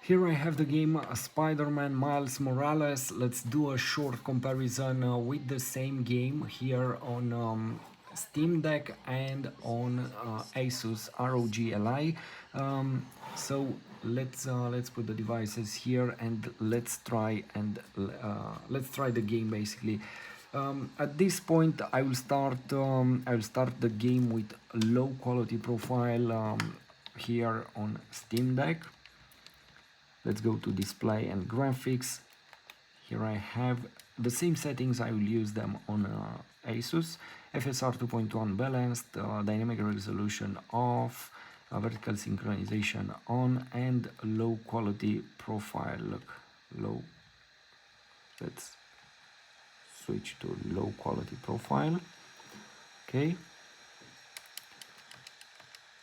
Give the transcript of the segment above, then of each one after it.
Here I have the game Spider-Man Miles Morales. Let's do a short comparison with the same game here on Steam Deck and on Asus ROG Li. So let's put the devices here and let's try the game basically. At this point, I will start the game with low quality profile here on Steam Deck. Let's go to display and graphics. Here I have the same settings. I will use them on Asus. FSR 2.1 balanced, dynamic resolution off, vertical synchronization on, and low quality profile. Look, low. Let's switch to low quality profile. Okay.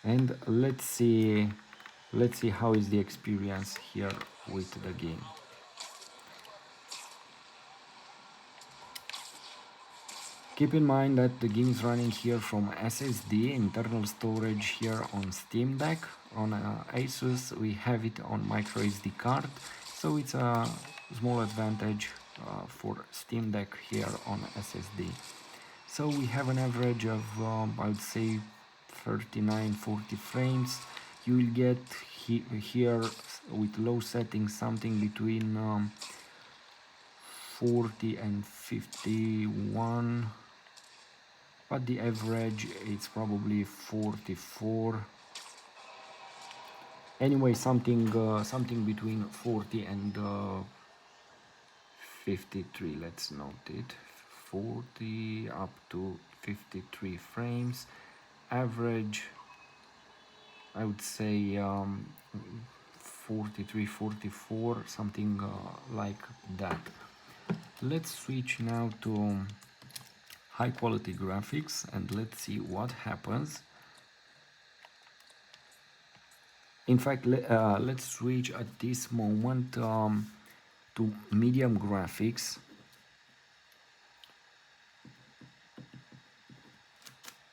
And let's see how is the experience here with the game. Keep in mind that the game is running here from SSD, internal storage here on Steam Deck. On Asus we have it on micro SD card, so it's a small advantage for Steam Deck here on SSD. So we have an average of I would say 39-40 frames. You will get here with low settings something between 40 and 51, but the average it's probably 44. Anyway, something between 40 and 53. Let's note it. 40 up to 53 frames. Average, I would say 43, 44, something like that. Let's switch now to high quality graphics and let's see what happens. In fact, let's switch at this moment to medium graphics.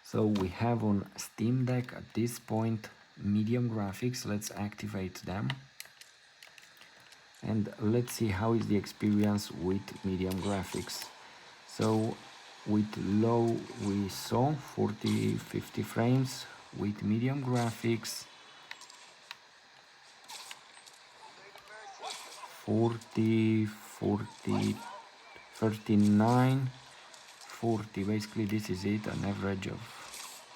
So we have on Steam Deck at this point medium graphics. Let's activate them and let's see how is the experience with medium graphics. So with low we saw 40-50 frames. With medium graphics 40, 39, 40. Basically this is it, an average of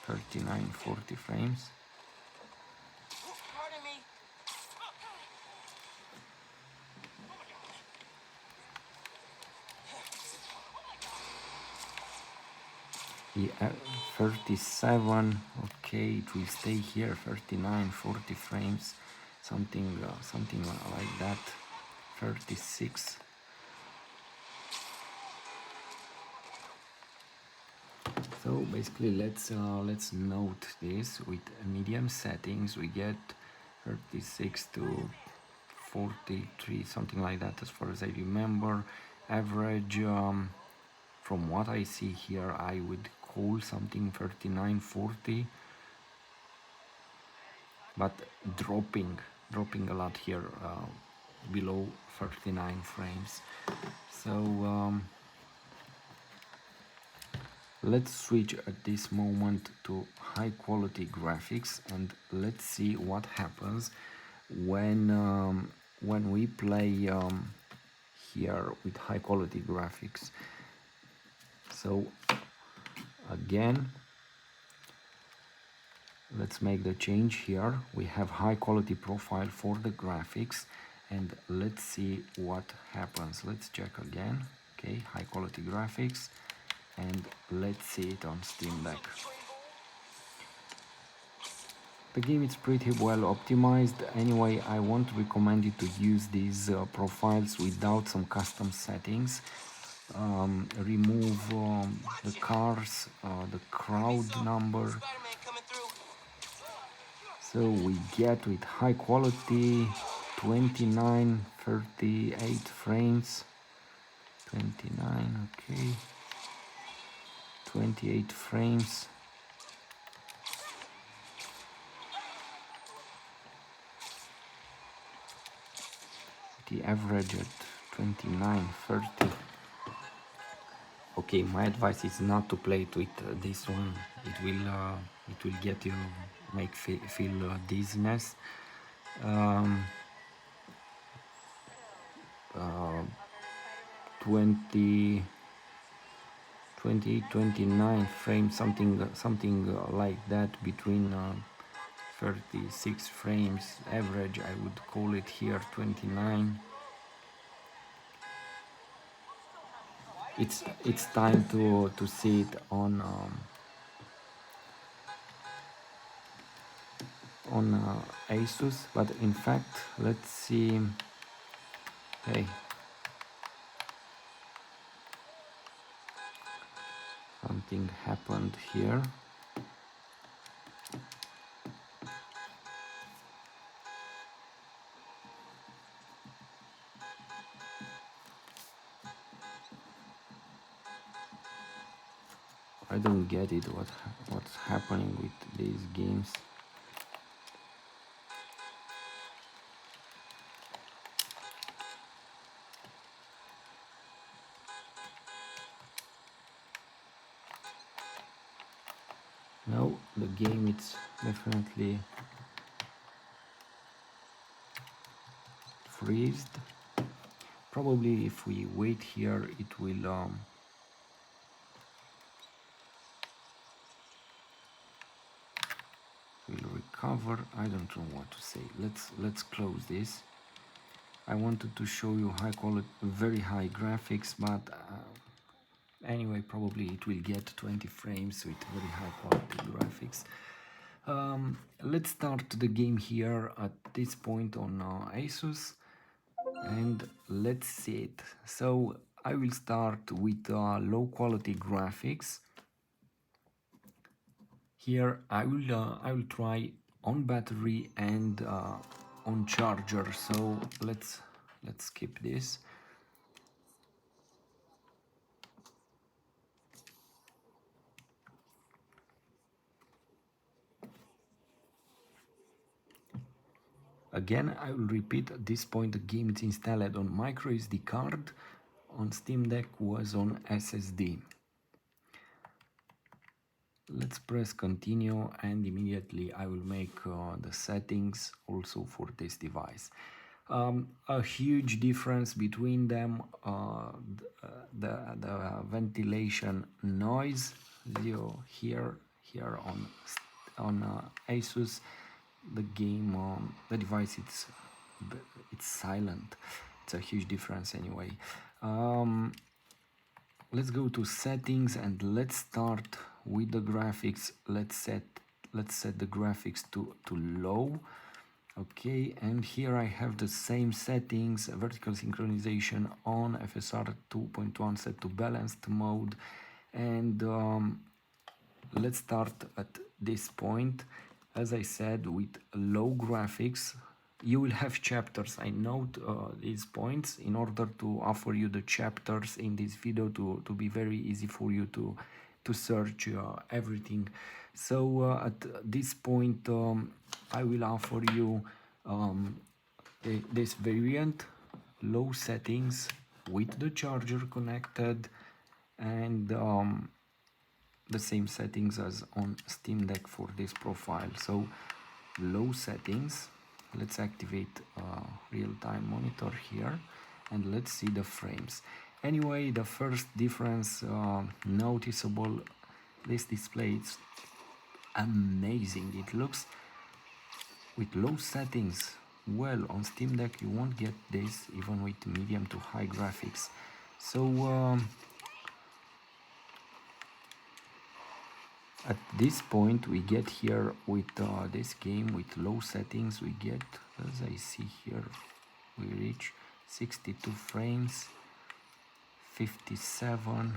39-40 frames. Yeah, 37. Okay, it will stay here. 39-40 frames, something like that. 36. So basically let's note this. With medium settings we get 36 to 43, something like that as far as I remember. Average from what I see here I would call something 39-40, but dropping a lot here below 39 frames. So let's switch at this moment to high quality graphics and let's see what happens when we play here with high quality graphics. So again, let's make the change here. We have high quality profile for the graphics and let's see what happens. Let's check again. Okay, high quality graphics, and let's see it on Steam Deck. The game is pretty well optimized. Anyway, I won't recommend you to use these profiles without some custom settings. Remove the cars, the crowd number. So we get with high quality 29-38 frames. 29, okay. 28 frames. the average at 29, 30. Okay, my advice is not to play it with this one. It will get you feel dizziness. Um, uh, 20 29 frames, something like that, between 36 frames average, I would call it here. 29. It's time to see it on Asus, but in fact, let's see. Hey, something happened here. I don't get it, what's happening with these games. No, the game, it's definitely freezed. Probably if we wait here, it will recover. I don't know what to say. Let's close this. I wanted to show you high quality, very high graphics, but anyway, probably it will get 20 frames with very high quality graphics. Let's start the game here at this point on Asus, and let's see it. So I will start with low quality graphics. Here I will try on battery and on charger. So let's skip this. Again, I will repeat, at this point the game is installed on micro SD card, on Steam Deck was on SSD. Let's press continue, and immediately I will make the settings also for this device. A huge difference between them, the ventilation noise. Here on Asus, the game, the device, it's silent. It's a huge difference anyway. Let's go to settings and let's start with the graphics. Let's set the graphics to low. Okay, and here I have the same settings: vertical synchronization on, FSR 2.1 set to balanced mode, and let's start at this point. As I said, with low graphics, you will have chapters. I note these points in order to offer you the chapters in this video to be very easy for you to search everything. So at this point, I will offer you this variant, low settings with the charger connected, and the same settings as on Steam Deck for this profile. So low settings, let's activate real-time monitor here, and let's see the frames. Anyway, the first difference noticeable, this display, it's amazing. It looks with low settings. Well, on Steam Deck you won't get this even with medium to high graphics. So at this point we get here with this game with low settings, we get, as I see here, we reach 62 frames, 57. Miles,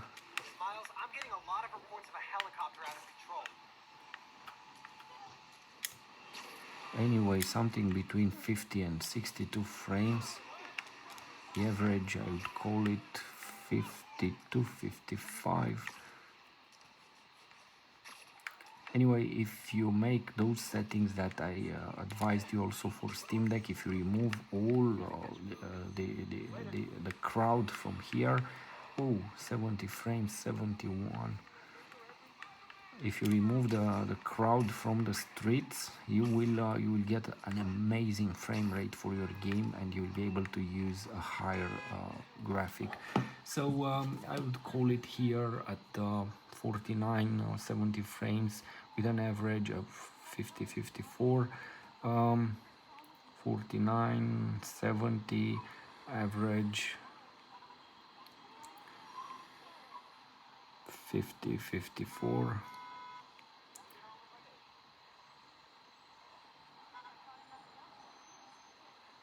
I'm getting a lot of reports of a helicopter out of control. Anyway, something between 50 and 62 frames. The average, I would call it 52, 55. Anyway, if you make those settings that I advised you also for Steam Deck, if you remove all the crowd from here, oh, 70 frames, 71. If you remove the crowd from the streets, you will get an amazing frame rate for your game, and you'll be able to use a higher graphic. So I would call it here at 49 or 70 frames with an average of 50-54. 49, 70 average, 50-54.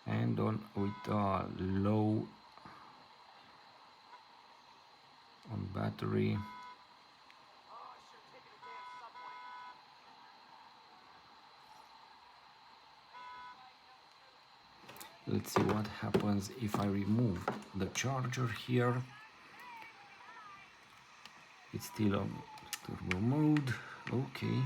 And on with low on battery, let's see what happens if I remove the charger here. It's still on turbo mode. Okay,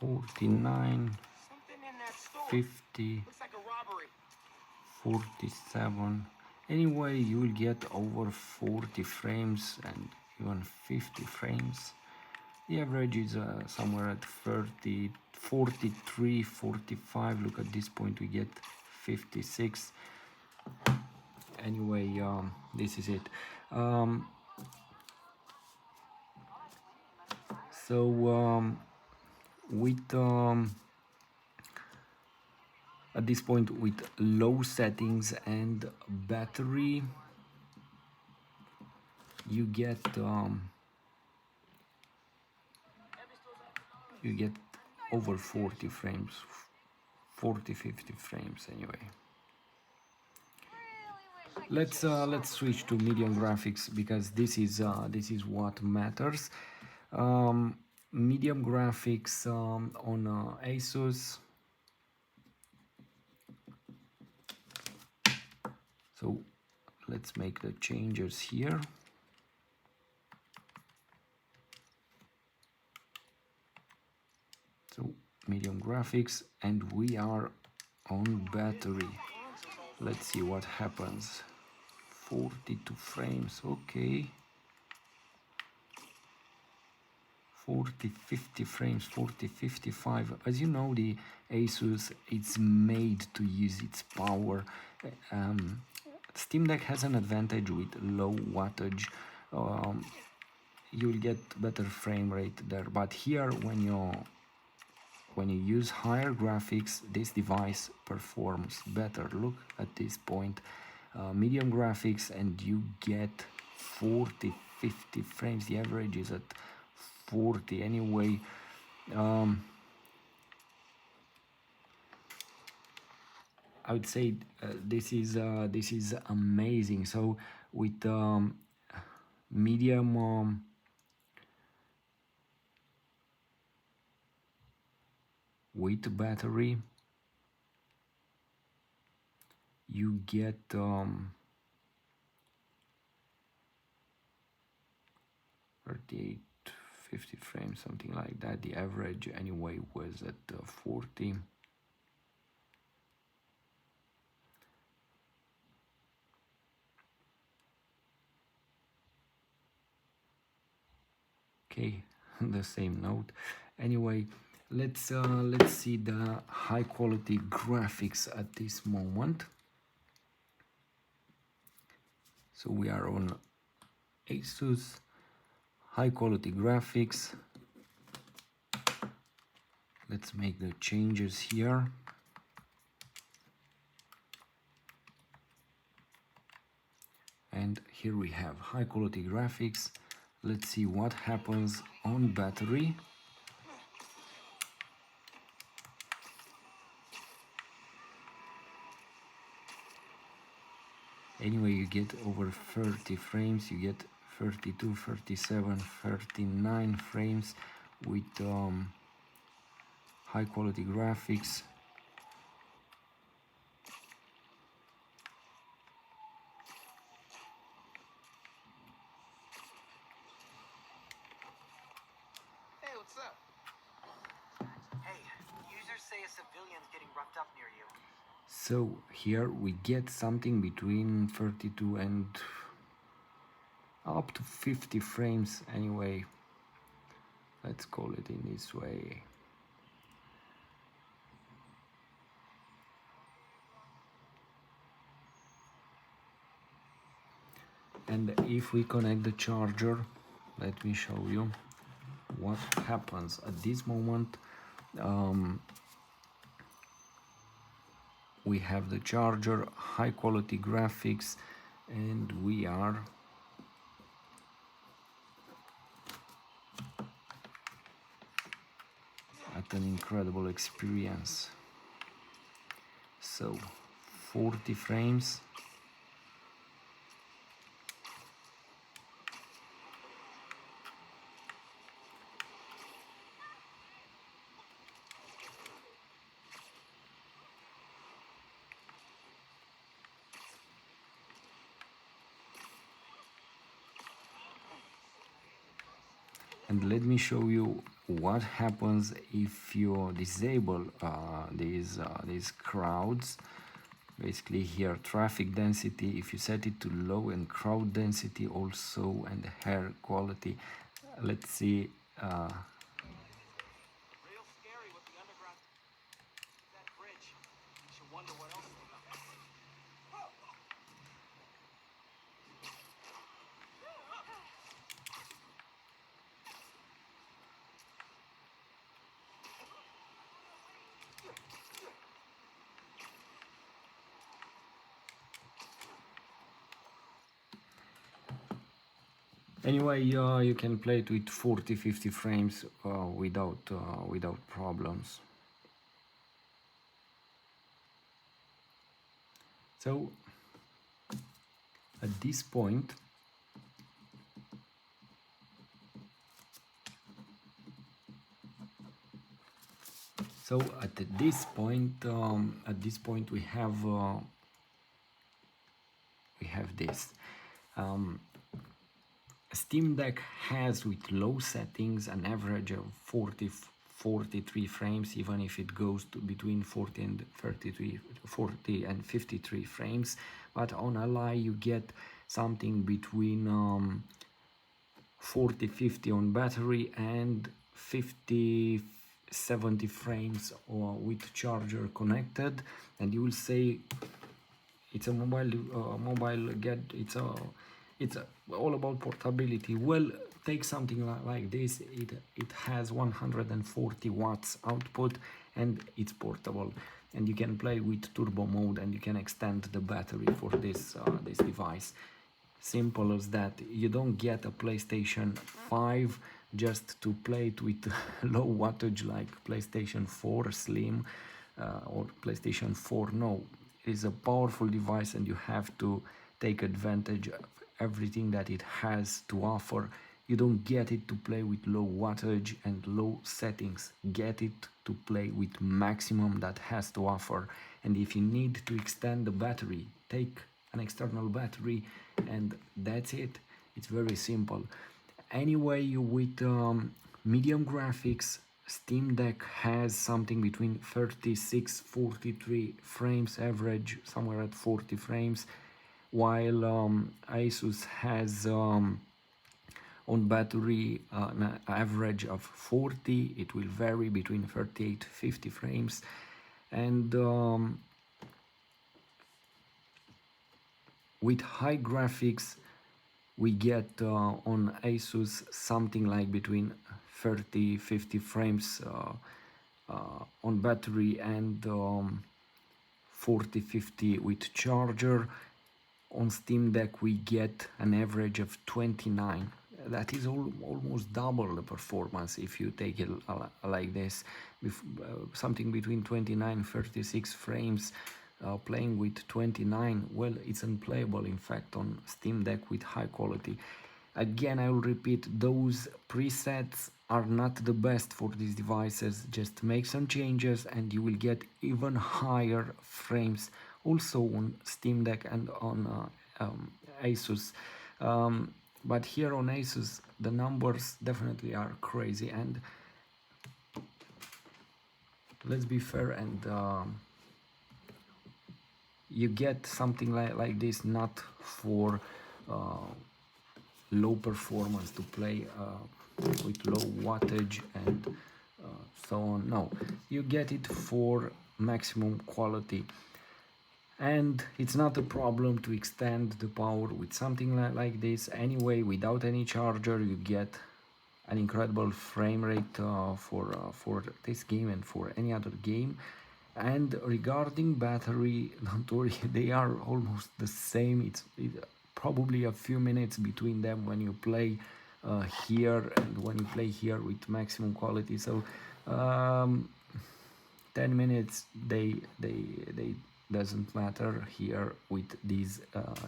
$49, $50, $47. Anyway, you will get over 40 frames and even 50 frames. The average is somewhere at 30, 43, 45. Look, at this point we get 56. Anyway, this is it. With at this point with low settings and battery, you get over 40 frames, 40-50 frames. Anyway, let's switch to medium graphics, because this is what matters. Medium graphics on Asus. So let's make the changes here. So medium graphics, and we are on battery. Let's see what happens. 42 frames, okay. 40-50 frames, 40-55. As you know, the Asus, it's made to use its power. Steam Deck has an advantage with low wattage. You'll get better frame rate there, but here when you use higher graphics, this device performs better. Look at this point, medium graphics, and you get 40-50 frames. The average is at 40 anyway. I would say this is amazing. So with medium with battery, you get 38, 50 frames, something like that. The average anyway was at 40. Okay, the same note. Anyway, let's see the high quality graphics at this moment. So we are on Asus high quality graphics. Let's make the changes here. And here we have high quality graphics. Let's see what happens on battery. Anyway, you get over 30 frames, you get 32, 37, 39 frames with high quality graphics. a civilians getting roughed up near you. So here we get something between 32 and up to 50 frames anyway. Let's call it in this way. And if we connect the charger, let me show you what happens at this moment. We have the charger, high quality graphics, and we are at an incredible experience. So 40 frames. And let me show you what happens if you disable these crowds. Basically here traffic density, if you set it to low, and crowd density also, and hair quality. Let's see. Real scary with the underground. That bridge. You should wonder what else they got. Anyway, you can play it with 40-50 frames without problems. So at this point, at this point we have this. Steam Deck has, with low settings, an average of 43 frames, even if it goes to between 40 and 33, 40 and 53 frames. But on Ally you get something between 40-50 on battery and 50-70 frames or with charger connected. And you will say it's a mobile get it's all about portability. Well, take something like this. It has 140 watts output and it's portable, and you can play with turbo mode, and you can extend the battery for this device. Simple as that. You don't get a PlayStation 5 just to play it with low wattage like PlayStation 4 Slim or PlayStation 4. No, it is a powerful device, and you have to take advantage of everything that it has to offer. You don't get it to play with low wattage and low settings. Get it to play with maximum that has to offer. And if you need to extend the battery, take an external battery, and that's it. It's very simple. Anyway, with medium graphics, Steam Deck has something between 36-43 frames, average somewhere at 40 frames, while Asus has on battery an average of 40. It will vary between 38-50 frames, and with high graphics we get on Asus something like between 30-50 frames on battery, and 40-50 with charger. On Steam Deck we get an average of 29. That is almost double the performance if you take it like this, with something between 29-36 frames. Playing with 29, well, it's unplayable in fact on Steam Deck with high quality. Again, I will repeat, those presets are not the best for these devices. Just make some changes and you will get even higher frames also on Steam Deck and on Asus. But here on Asus the numbers definitely are crazy, and let's be fair, and you get something like this not for uh, low performance to play with low wattage and so on. No, you get it for maximum quality, and it's not a problem to extend the power with something like this. Anyway, without any charger you get an incredible frame rate for this game and for any other game. And regarding battery, don't worry, they are almost the same. It's probably a few minutes between them when you play here and when you play here with maximum quality. So um, 10 minutes they doesn't matter here with these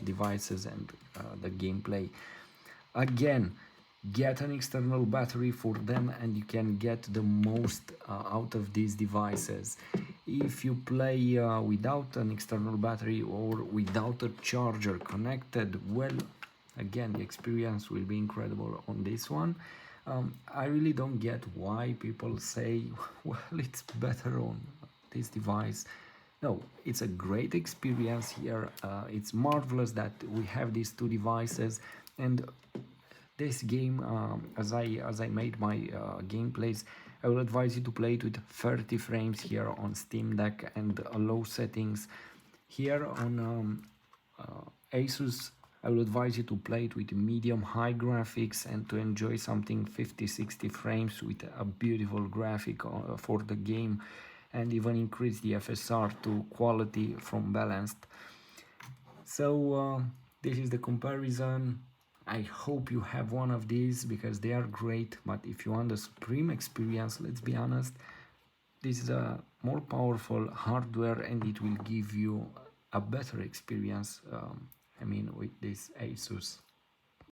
devices and the gameplay. Again, get an external battery for them and you can get the most out of these devices. If you play without an external battery or without a charger connected, well, again, the experience will be incredible on this one. I really don't get why people say, well, it's better on this device. No, it's a great experience here. It's marvelous that we have these two devices, and this game, as I made my gameplays, I will advise you to play it with 30 frames here on Steam Deck and low settings. Here on Asus, I will advise you to play it with medium high graphics and to enjoy something 50-60 frames with a beautiful graphic for the game, and even increase the FSR to quality from balanced. So this is the comparison. I hope you have one of these because they are great, but if you want the supreme experience, let's be honest, this is a more powerful hardware and it will give you a better experience, I mean, with this Asus.